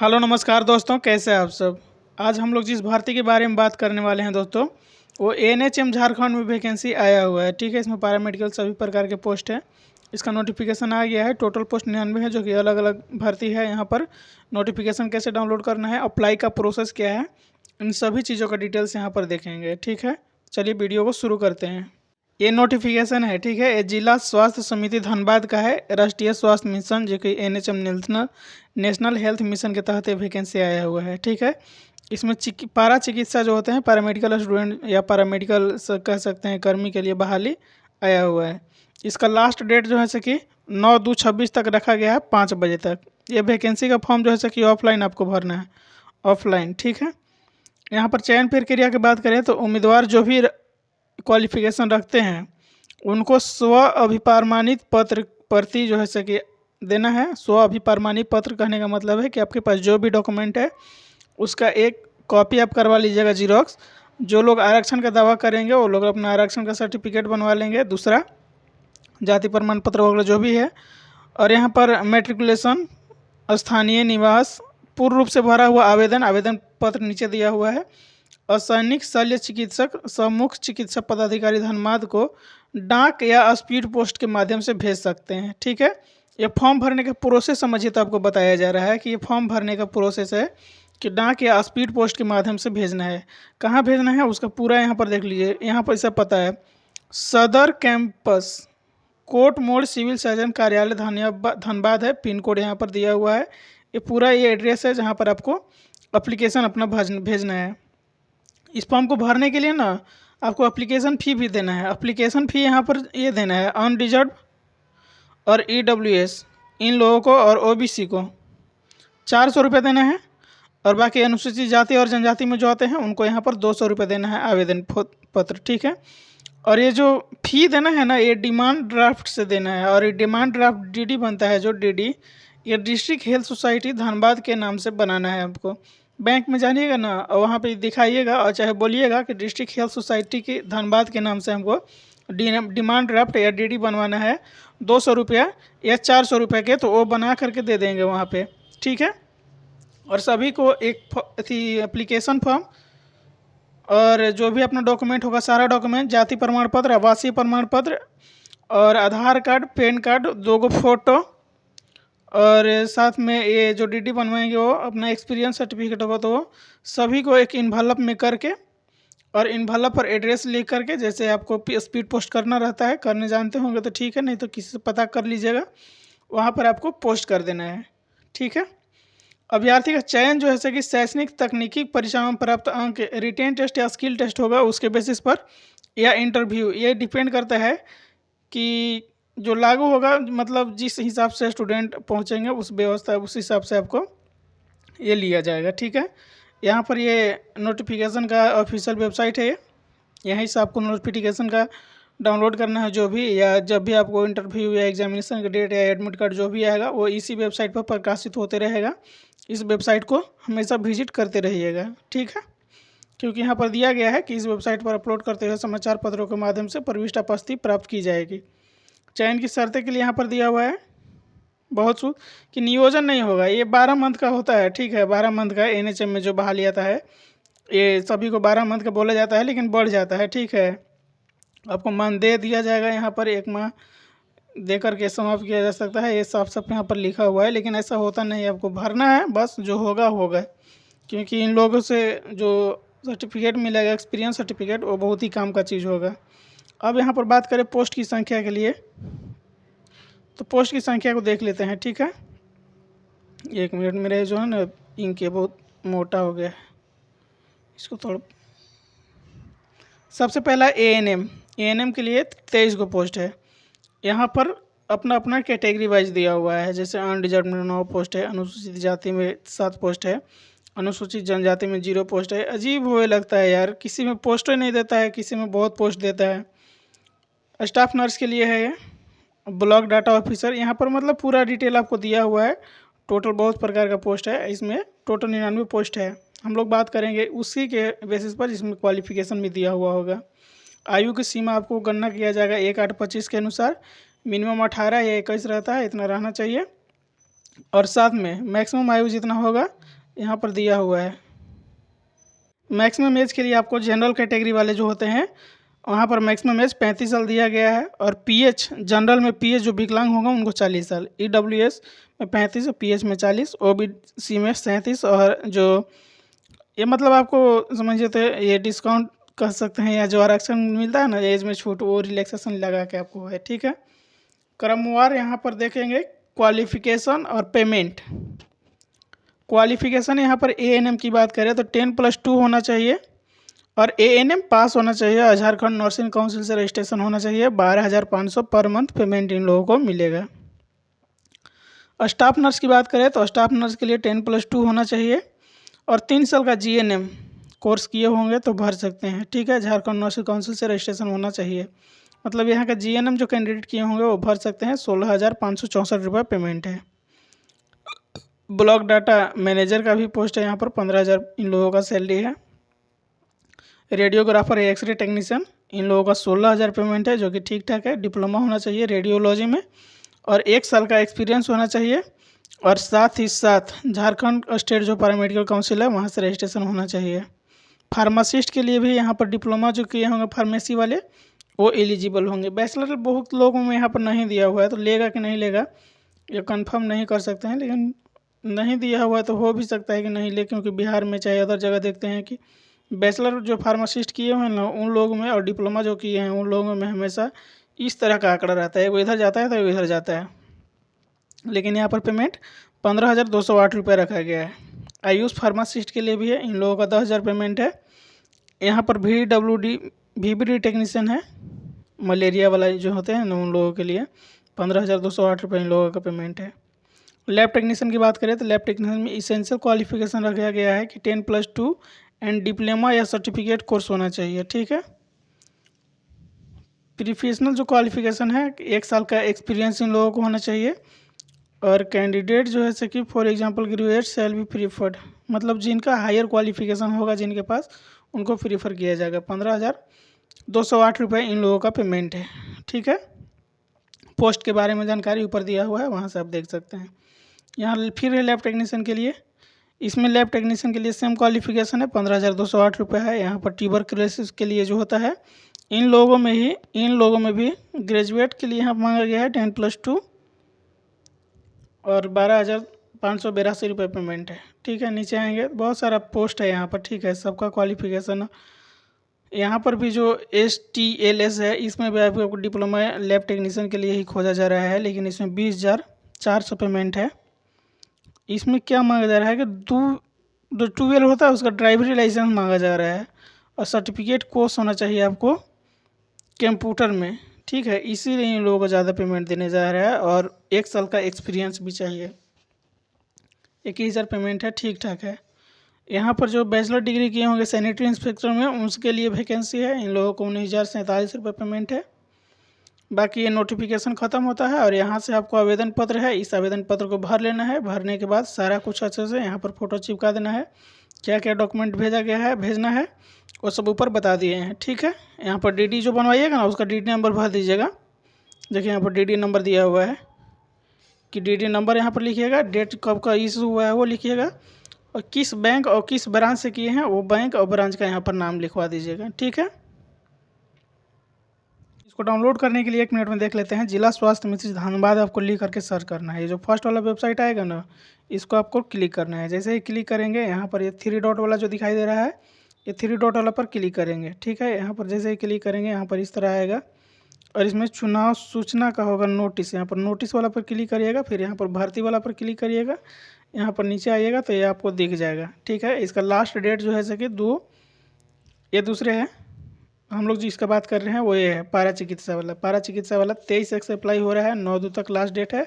Hello नमस्कार दोस्तों, कैसे हैं आप सब। आज हम लोग जिस भर्ती के बारे में बात करने वाले हैं दोस्तों, वो एएनएचएम झारखंड में वैकेंसी आया हुआ है। ठीक है, इसमें पैरामेडिकल सभी प्रकार के पोस्ट है। इसका नोटिफिकेशन आ गया है। टोटल पोस्ट 99 है, जो कि अलग अलग भर्ती है। यहाँ पर नोटिफिकेशन कैसे डाउनलोड करना है, अप्लाई का प्रोसेस क्या है, इन सभी चीज़ों का डिटेल्स यहाँ पर देखेंगे। ठीक है, चलिए वीडियो को शुरू करते हैं। ये नोटिफिकेशन है, ठीक है, ये जिला स्वास्थ्य समिति धनबाद का है। राष्ट्रीय स्वास्थ्य मिशन, जो कि एनएचएम नेशनल हेल्थ मिशन के तहत ये वैकेंसी आया हुआ है। ठीक है, इसमें पारा चिकित्सा जो होते हैं, पैरामेडिकल स्टूडेंट या पैरामेडिकल कह सकते हैं, कर्मी के लिए बहाली आया हुआ है। इसका लास्ट डेट जो है से कि 9/2/26 तक रखा गया है, 5 बजे तक। ये वैकेंसी का फॉर्म जो है से कि ऑफलाइन आपको भरना है, ऑफलाइन। ठीक है, यहाँ पर चयन प्रक्रिया की बात करें तो उम्मीदवार जो भी क्वालिफिकेशन रखते हैं उनको स्व अभिप्रमाणित पत्र प्रति जो है से कि देना है। स्व अभिप्रमाणित पत्र कहने का मतलब है कि आपके पास जो भी डॉक्यूमेंट है उसका एक कॉपी आप करवा लीजिएगा, जीरोक्स। जो लोग आरक्षण का दावा करेंगे वो लोग अपना आरक्षण का सर्टिफिकेट बनवा लेंगे, दूसरा जाति प्रमाण पत्र वगैरह जो भी है। और यहाँ पर मैट्रिकुलेशन, स्थानीय निवास, पूर्ण रूप से भरा हुआ आवेदन पत्र नीचे दिया हुआ है। असैनिक शल्य चिकित्सक सम्मुख चिकित्सा पदाधिकारी धनबाद को डाक या स्पीड पोस्ट के माध्यम से भेज सकते हैं। ठीक है, ये फॉर्म भरने का प्रोसेस समझिए तो आपको बताया जा रहा है कि ये फॉर्म भरने का प्रोसेस है कि डाक या स्पीड पोस्ट के माध्यम से भेजना है। कहाँ भेजना है उसका पूरा यहाँ पर देख लीजिए। यहाँ पर सब पता है, सदर कैंपस, कोर्ट मोड़, सिविल सर्जन कार्यालय धनबाद है। पिन कोड यहाँ पर दिया हुआ है। ये पूरा ये एड्रेस है जहाँ पर आपको अप्लीकेशन अपना भेजना है। इस फॉर्म को भरने के लिए ना आपको एप्लीकेशन फ़ी भी देना है। एप्लीकेशन फ़ी यहाँ पर ये देना है, अनरिजर्व और EWS इन लोगों को और OBC को 400 रुपये देना है। और बाकी अनुसूचित जाति और जनजाति में जो आते हैं उनको यहाँ पर 200 रुपये देना है आवेदन पत्र। ठीक है, और ये जो फ़ी देना है ना, ये डिमांड ड्राफ्ट से देना है। और ये डिमांड ड्राफ्ट DD बनता है, जो DD ये डिस्ट्रिक्ट हेल्थ सोसाइटी धनबाद के नाम से बनाना है। आपको बैंक में जानिएगा ना और वहाँ पे दिखाइएगा और चाहे बोलिएगा कि डिस्ट्रिक्ट हेल्थ सोसाइटी के धनबाद के नाम से हमको डिमांड ड्राफ्ट या DD बनवाना है, 200 रुपया या 400 रुपये के, तो वो बना करके दे देंगे वहाँ पे। ठीक है, और सभी को एक एप्लीकेशन फॉर्म और जो भी अपना डॉक्यूमेंट होगा, सारा डॉक्यूमेंट, जाति प्रमाण पत्र, आवासीय प्रमाण पत्र और आधार कार्ड, पैन कार्ड, 2 फोटो, और साथ में ये जो DD बनवाएंगे वो अपना एक्सपीरियंस सर्टिफिकेट होगा, तो वो सभी को एक इन्वलप में करके और इन्वलप पर एड्रेस लिख करके, जैसे आपको स्पीड पोस्ट करना रहता है, करने जानते होंगे तो ठीक है, नहीं तो किसी से पता कर लीजिएगा, वहाँ पर आपको पोस्ट कर देना है। ठीक है, अभ्यर्थी का चयन जो है से कि शैक्षणिक तकनीकी परीक्षाओं में प्राप्त अंक, रिटेन टेस्ट या स्किल टेस्ट होगा उसके बेसिस पर, या इंटरव्यू। ये डिपेंड करता है कि जो लागू होगा, मतलब जिस हिसाब से स्टूडेंट पहुंचेंगे उस व्यवस्था, उस हिसाब से आपको ये लिया जाएगा। ठीक है, यहाँ पर ये नोटिफिकेशन का ऑफिशियल वेबसाइट है, यहीं से आपको नोटिफिकेशन का डाउनलोड करना है। जो भी या जब भी आपको इंटरव्यू या एग्जामिनेशन का डेट या एडमिट कार्ड जो भी आएगा वो इसी वेबसाइट पर प्रकाशित होते रहेगा। इस वेबसाइट को हमेशा विजिट करते रहिएगा। ठीक है, क्योंकि यहाँ पर दिया गया है कि इस वेबसाइट पर अपलोड करते हुए समाचार पत्रों के माध्यम से प्रविष्ट उपस्थिति प्राप्त की जाएगी। चयन की शर्तें के लिए यहाँ पर दिया हुआ है बहुत सूद कि नियोजन नहीं होगा। ये 12 मंथ का होता है। ठीक है, 12 मंथ का एनएचएम में जो बहाली आता है, ये सभी को 12 मंथ का बोला जाता है, लेकिन बढ़ जाता है। ठीक है, आपको मानदेय दिया जाएगा, यहाँ पर 1 माह दे करके समाप्त किया जा सकता है। ये साफ यहाँ पर लिखा हुआ है, लेकिन ऐसा होता नहीं है। आपको भरना है, बस जो होगा होगा, क्योंकि इन लोगों से जो सर्टिफिकेट मिलेगा, एक्सपीरियंस सर्टिफिकेट, वो बहुत ही काम का चीज़ होगा। अब यहाँ पर बात करें पोस्ट की संख्या के लिए, तो पोस्ट की संख्या को देख लेते हैं। ठीक है, 1 मिनट, मेरे जो है ना इंक बहुत मोटा हो गया है, इसको थोड़ा। सबसे पहला ANM के लिए 23 को पोस्ट है। यहाँ पर अपना अपना कैटेगरी वाइज दिया हुआ है, जैसे अनरिजर्व में 9 पोस्ट है, अनुसूचित जाति में 7 पोस्ट है, अनुसूचित जनजाति में 0 पोस्ट है। अजीब हुए लगता है यार, किसी में पोस्ट ही नहीं देता है, किसी में बहुत पोस्ट देता है। स्टाफ नर्स के लिए है ये, ब्लॉक डाटा ऑफिसर, यहाँ पर मतलब पूरा डिटेल आपको दिया हुआ है। टोटल बहुत प्रकार का पोस्ट है, इसमें टोटल 99 पोस्ट है। हम लोग बात करेंगे उसी के बेसिस पर जिसमें क्वालिफिकेशन भी दिया हुआ होगा। आयु की सीमा आपको गणना किया जाएगा 1/8/25 के अनुसार। मिनिमम 18 या 21 रहता है, इतना रहना चाहिए। और साथ में मैक्सिमम आयु जितना होगा यहाँ पर दिया हुआ है। मैक्सिमम एज के लिए आपको जनरल कैटेगरी वाले जो होते हैं वहाँ पर मैक्सिमम एज 35 साल दिया गया है। और पीएच जनरल में पीएच जो विकलांग होगा उनको 40 साल, ईडब्ल्यूएस में 35 और पीएच में 40, ओबीसी में 37। और जो ये मतलब आपको समझिए तो ये डिस्काउंट कह सकते हैं, या जो आरक्षण मिलता है ना एज में छूट, वो रिलैक्सेशन लगा के आपको है। ठीक है, क्रमवार यहाँ पर देखेंगे क्वालिफिकेशन और पेमेंट। क्वालिफिकेशन यहाँ पर एएनएम की बात करें तो 10+2 होना चाहिए और एएनएम पास होना चाहिए और झारखंड नर्सिंग काउंसिल से रजिस्ट्रेशन होना चाहिए। 12,500 पर मंथ पेमेंट इन लोगों को मिलेगा। स्टाफ नर्स की बात करें तो स्टाफ नर्स के लिए 10+2 होना चाहिए और 3 साल का जीएनएम कोर्स किए होंगे तो भर सकते हैं। ठीक है, झारखंड नर्सिंग काउंसिल से रजिस्ट्रेशन होना चाहिए। मतलब यहाँ का जीएनएम जो कैंडिडेट किए होंगे वो भर सकते हैं। 16,564 रुपये पेमेंट है। ब्लॉक डाटा मैनेजर का भी पोस्ट है यहाँ पर, 15,000 इन लोगों का सैलरी है। रेडियोग्राफर या एक्सरे टेक्नीशियन इन लोगों का 16,000 पेमेंट है, जो कि ठीक ठाक है। डिप्लोमा होना चाहिए रेडियोलॉजी में और 1 साल का एक्सपीरियंस होना चाहिए और साथ ही साथ झारखंड स्टेट जो पैरामेडिकल काउंसिल है वहाँ से रजिस्ट्रेशन होना चाहिए। फार्मासिस्ट के लिए भी यहाँ पर डिप्लोमा जो किए होंगे फार्मेसी वाले वो एलिजिबल होंगे। बैचलर बहुत लोगों में यहाँ पर नहीं दिया हुआ है, तो लेगा कि नहीं लेगा ये कंफर्म नहीं कर सकते हैं, लेकिन नहीं दिया हुआ है तो हो भी सकता है कि नहीं ले, क्योंकि बिहार में चाहे अदर जगह देखते हैं कि बैचलर जो फार्मासिस्ट किए हुए हैं ना उन लोगों में और डिप्लोमा जो किए हैं उन लोगों में हमेशा इस तरह का आंकड़ा रहता है, वो इधर जाता है तो इधर जाता है। लेकिन यहाँ पर पेमेंट 15,208 रुपये रखा गया है। आयुष फार्मासिस्ट के लिए भी है, इन लोगों का 10,000 पेमेंट है। यहाँ पर VWD टेक्नीशियन है, मलेरिया वाला जो होते हैं ना उन लोगों के लिए 15,208 रुपये इन लोगों का पेमेंट है। लैब टेक्नीशियन की बात करें तो लैब टेक्नीशियन में इसेंशियल क्वालिफिकेशन रखा गया है कि 10+2 एंड डिप्लोमा या सर्टिफिकेट कोर्स होना चाहिए। ठीक है, प्रोफेशनल जो क्वालिफिकेशन है 1 साल का एक्सपीरियंस इन लोगों को होना चाहिए। और कैंडिडेट जो है कि for example graduate shall be preferred, मतलब जिनका हायर क्वालिफिकेशन होगा जिनके पास उनको प्रीफर किया जाएगा। 15,208 रुपये इन लोगों का पेमेंट है। ठीक है, पोस्ट के बारे में जानकारी ऊपर दिया हुआ है, वहाँ से आप देख सकते हैं। यहाँ फिर है लैब टेक्नीशियन के लिए, इसमें लैब टेक्नीशियन के लिए सेम क्वालिफिकेशन है, 15,208 रुपये है। यहाँ पर ट्यूबरक्लोसिस के लिए जो होता है इन लोगों में भी ग्रेजुएट के लिए यहाँ मांगा गया है 10+2 और 12,582 रुपये पेमेंट है। ठीक है, नीचे आएंगे बहुत सारा पोस्ट है यहाँ पर। ठीक है, सबका क्वालिफिकेशन यहाँ पर भी जो STLS है इसमें भी आपको डिप्लोमा लैब टेक्नीशियन के लिए ही खोजा जा रहा है, लेकिन इसमें 20,400 पेमेंट है। इसमें क्या मांगा जा रहा है कि जो 12 होता है उसका ड्राइवरी लाइसेंस मांगा जा रहा है और सर्टिफिकेट कोर्स होना चाहिए आपको कंप्यूटर में। ठीक है, इसीलिए इन लोगों को ज़्यादा पेमेंट देने जा रहा है और 1 साल का एक्सपीरियंस भी चाहिए। 21,000 पेमेंट है, ठीक ठाक है। यहाँ पर जो बैचलर डिग्री किए होंगे सैनिटरी इंस्पेक्टर में उसके लिए वैकेंसी है, इन लोगों को 19,047 रुपये पेमेंट है। बाकी ये नोटिफिकेशन ख़त्म होता है और यहाँ से आपको आवेदन पत्र है, इस आवेदन पत्र को भर लेना है। भरने के बाद सारा कुछ अच्छे से यहाँ पर फ़ोटो चिपका देना है। क्या क्या डॉक्यूमेंट भेजना है वो सब ऊपर बता दिए हैं। ठीक है, यहाँ पर DD जो बनवाइएगा ना उसका DD नंबर भर दीजिएगा। देखिए यहाँ पर DD नंबर दिया हुआ है कि DD नंबर यहाँ पर लिखिएगा, डेट कब का इशू हुआ है वो लिखिएगा और किस बैंक और किस ब्रांच से किए हैं वो बैंक और ब्रांच का यहाँ पर नाम लिखवा दीजिएगा। ठीक है, इसको डाउनलोड करने के लिए 1 मिनट में देख लेते हैं। जिला स्वास्थ्य मित्र धनबाद आपको लिख करके सर्च करना है। ये जो फर्स्ट वाला वेबसाइट आएगा ना इसको आपको क्लिक करना है। जैसे ही क्लिक करेंगे यहाँ पर ये 3 डॉट वाला जो दिखाई दे रहा है ये 3 डॉट वाला पर क्लिक करेंगे। ठीक है, यहाँ पर जैसे ही क्लिक करेंगे यहाँ पर इस तरह आएगा और इसमें चुनाव सूचना का होगा नोटिस, यहाँ पर नोटिस वाला पर क्लिक करिएगा। फिर यहाँ पर भर्ती वाला पर क्लिक करिएगा, यहाँ पर नीचे आइएगा तो ये आपको दिख जाएगा। ठीक है, इसका लास्ट डेट जो है कि 2 ये दूसरे हैं, हम लोग जिसका बात कर रहे हैं वो ये है पारा चिकित्सा वाला। 23/1 से अप्लाई हो रहा है, 9/2 तक लास्ट डेट है।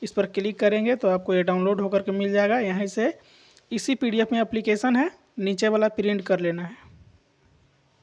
इस पर क्लिक करेंगे तो आपको ये डाउनलोड होकर के मिल जाएगा। यहाँ से इसी PDF में एप्लीकेशन है, नीचे वाला प्रिंट कर लेना है।